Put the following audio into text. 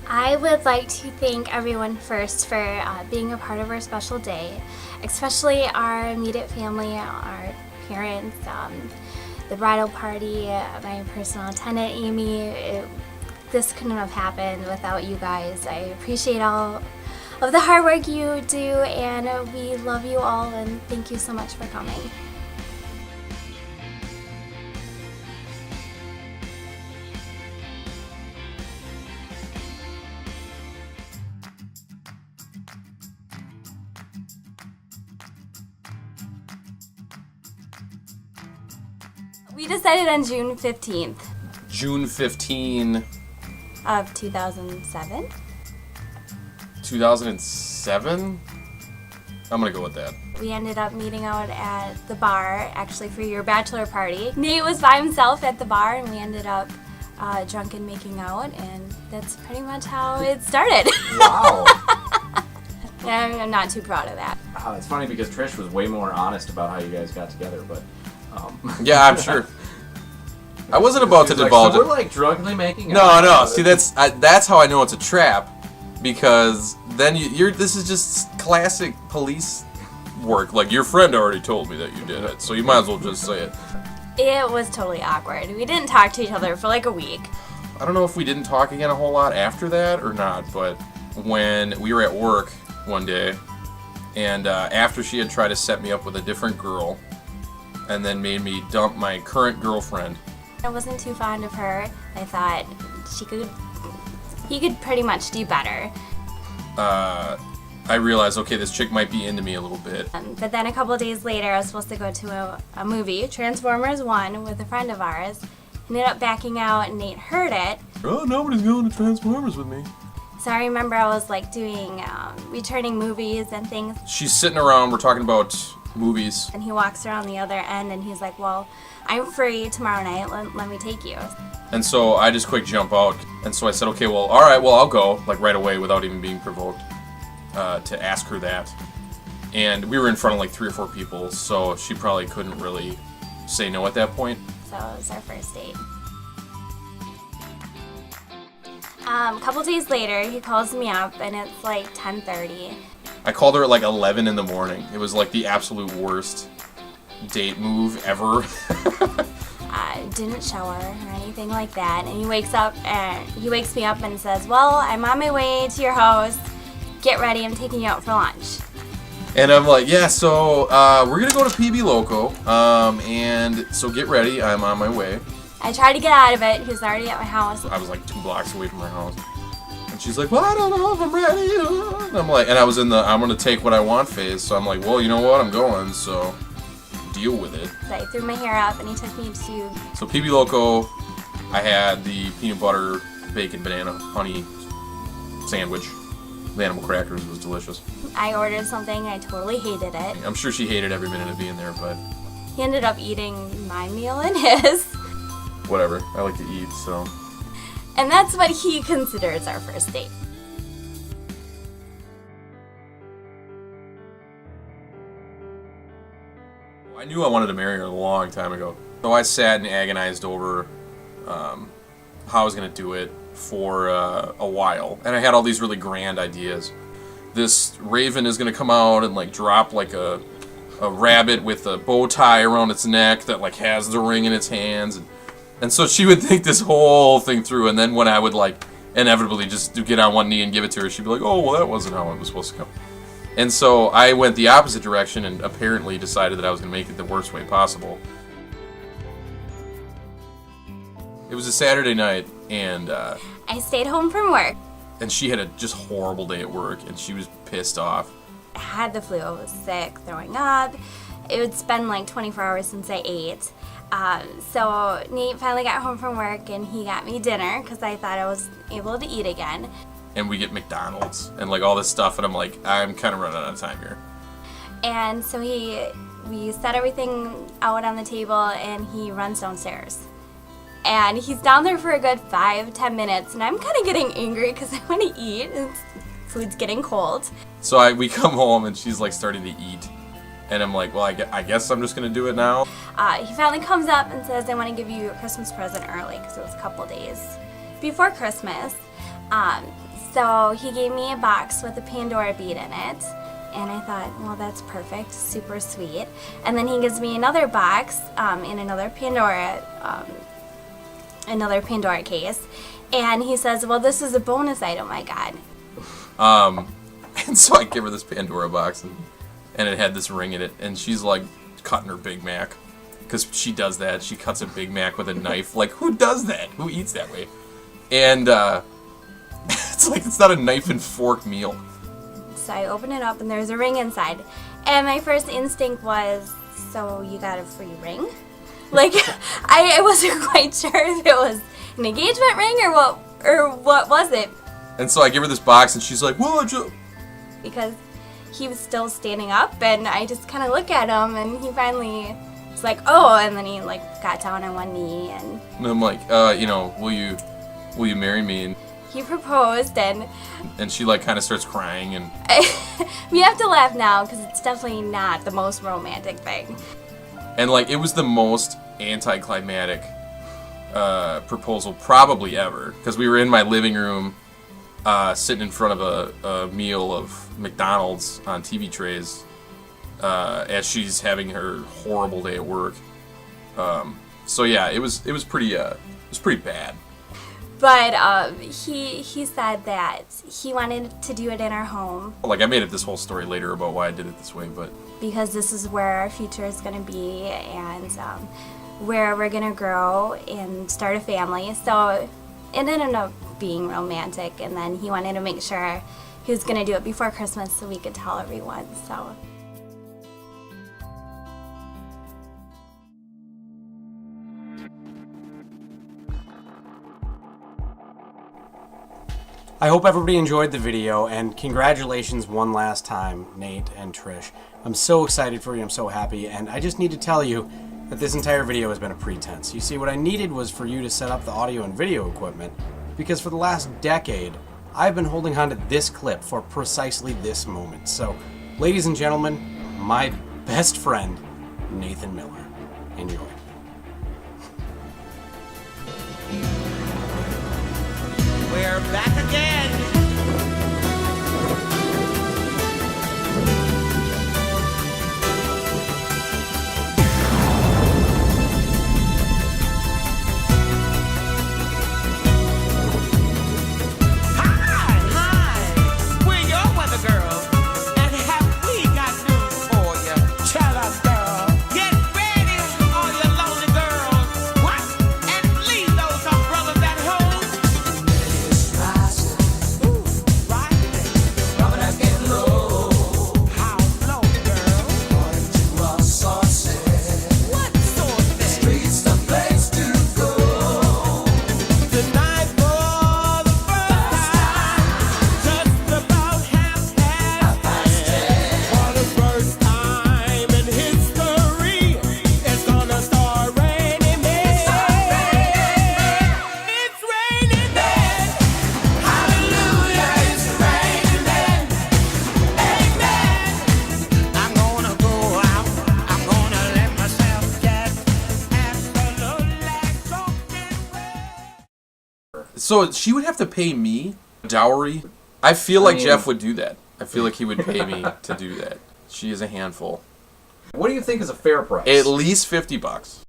I would like to thank everyone first for being a part of our special day, especially our immediate family, our parents, the bridal party, my personal attendant, Amy. This couldn't have happened without you guys. I appreciate all of the hard work you do, and we love you all, and thank you so much for coming. We decided on June 15th June 15, of 2007. 2007? I'm gonna go with that. We ended up meeting out at the bar, actually for your bachelor party. Nate was by himself at the bar, and we ended up drunk and making out, and that's pretty much how it started. Wow. And I'm not too proud of that. It's funny because Trish was way more honest about how you guys got together, but Yeah, I'm sure. I wasn't about to She's like, divulge so it. we're like drunkenly making No, out. no. See, that's how I know it's a trap, because then you're. This is just classic police work. Like, your friend already told me that you did it, so you might as well just say it. It was totally awkward. We didn't talk to each other for like a week. I don't know if we didn't talk again a whole lot after that or not, but when we were at work one day, and after she had tried to set me up with a different girl, and then made me dump my current girlfriend. I wasn't too fond of her. I thought he could pretty much do better. I realized, okay, this chick might be into me a little bit. But then a couple of days later, I was supposed to go to a movie, Transformers 1, with a friend of ours. Ended up backing out, and Nate heard it. Oh, nobody's going to Transformers with me. So I remember I was like doing, returning movies and things. She's sitting around, we're talking about movies. And he walks around the other end, and he's like, well, I'm free tomorrow night, let me take you. And so I just quick jump out. And so I said, okay, well, all right, well, I'll go, like right away without even being provoked to ask her that. And we were in front of like 3 or 4 people, so she probably couldn't really say no at that point. So it was our first date. A couple days later, he calls me up, and it's like 10:30. I called her at like 11 in the morning. It was like the absolute worst date move ever. I didn't shower or anything like that, and he wakes me up and says, well, I'm on my way to your house. Get ready, I'm taking you out for lunch. And I'm like, yeah, so we're gonna go to PB Loco, and so get ready, I'm on my way. I tried to get out of it. He was already at my house. I was like 2 blocks away from her house. And she's like, well, I don't know if I'm ready. And I'm like, and I was in the I'm gonna take what I want phase, so I'm like, well, you know what, I'm going, so deal with it. So I threw my hair up, and he took me to... So PB Loco, I had the peanut butter, bacon, banana, honey sandwich. The animal crackers was delicious. I ordered something, I totally hated it. I'm sure she hated every minute of being there, but He ended up eating my meal and his. whatever. I like to eat, so. And that's what he considers our first date. I knew I wanted to marry her a long time ago. So I sat and agonized over how I was going to do it for a while. And I had all these really grand ideas. This raven is going to come out and like drop like a rabbit with a bow tie around its neck that like has the ring in its hands. And so she would think this whole thing through. And then when I would like inevitably just get on one knee and give it to her, she'd be like, oh, well, that wasn't how it was supposed to go. And so I went the opposite direction and apparently decided that I was going to make it the worst way possible. It was a Saturday night, and I stayed home from work. she had a just horrible day at work, and she was pissed off. I had the flu. I was sick, throwing up. It's been like 24 hours since I ate. So Nate finally got home from work, and he got me dinner because I thought I was able to eat again. And we get McDonald's and like all this stuff, and I'm like, I'm kind of running out of time here. And so we set everything out on the table, and he runs downstairs. And he's down there for a good 5-10 minutes, and I'm kind of getting angry because I want to eat, and food's getting cold. So we come home, and she's like starting to eat. And I'm like, well, I guess I'm just going to do it now. He finally comes up and says, I want to give you a Christmas present early, because it was a couple days before Christmas. So he gave me a box with a Pandora bead in it. And I thought, well, that's perfect, super sweet. And then he gives me another box in another Pandora case. And he says, well, this is a bonus item I got. And so I give her this Pandora box, and it had this ring in it, and she's like cutting her Big Mac. Because she does that. She cuts a Big Mac with a knife. Like, who does that? Who eats that way? And it's like, it's not a knife and fork meal. So I open it up and there's a ring inside. And my first instinct was, so you got a free ring? Like, I wasn't quite sure if it was an engagement ring or what was it. And so I give her this box and she's like, well, because he was still standing up and I just kind of look at him and he finally was like, oh, and then he like got down on one knee and I'm like, will you marry me? And he proposed and she like kind of starts crying and we have to laugh now because it's definitely not the most romantic thing. And like it was the most anticlimactic proposal probably ever because we were in my living room sitting in front of a meal of McDonald's on TV trays as she's having her horrible day at work. So yeah, it was pretty bad. But he said that he wanted to do it in our home. Like I made up this whole story later about why I did it this way, but because this is where our future is going to be and where we're going to grow and start a family. So it ended up being romantic, and then he wanted to make sure he was going to do it before Christmas so we could tell everyone. So. I hope everybody enjoyed the video, and congratulations one last time, Nate and Trish. I'm so excited for you, I'm so happy, and I just need to tell you that this entire video has been a pretense. You see, what I needed was for you to set up the audio and video equipment, because for the last decade, I've been holding on to this clip for precisely this moment. So, ladies and gentlemen, my best friend, Nathan Miller. Enjoy. We're back again. Hi, we're your weather girls, and have we got news for you? Tell us, girl. Get ready, all you lonely girls. What? And leave those umbrellas at home. so she would have to pay me dowry. I feel like Jeff would do that. I feel like he would pay me to do that. She is a handful. What do you think is a fair price? At least $50.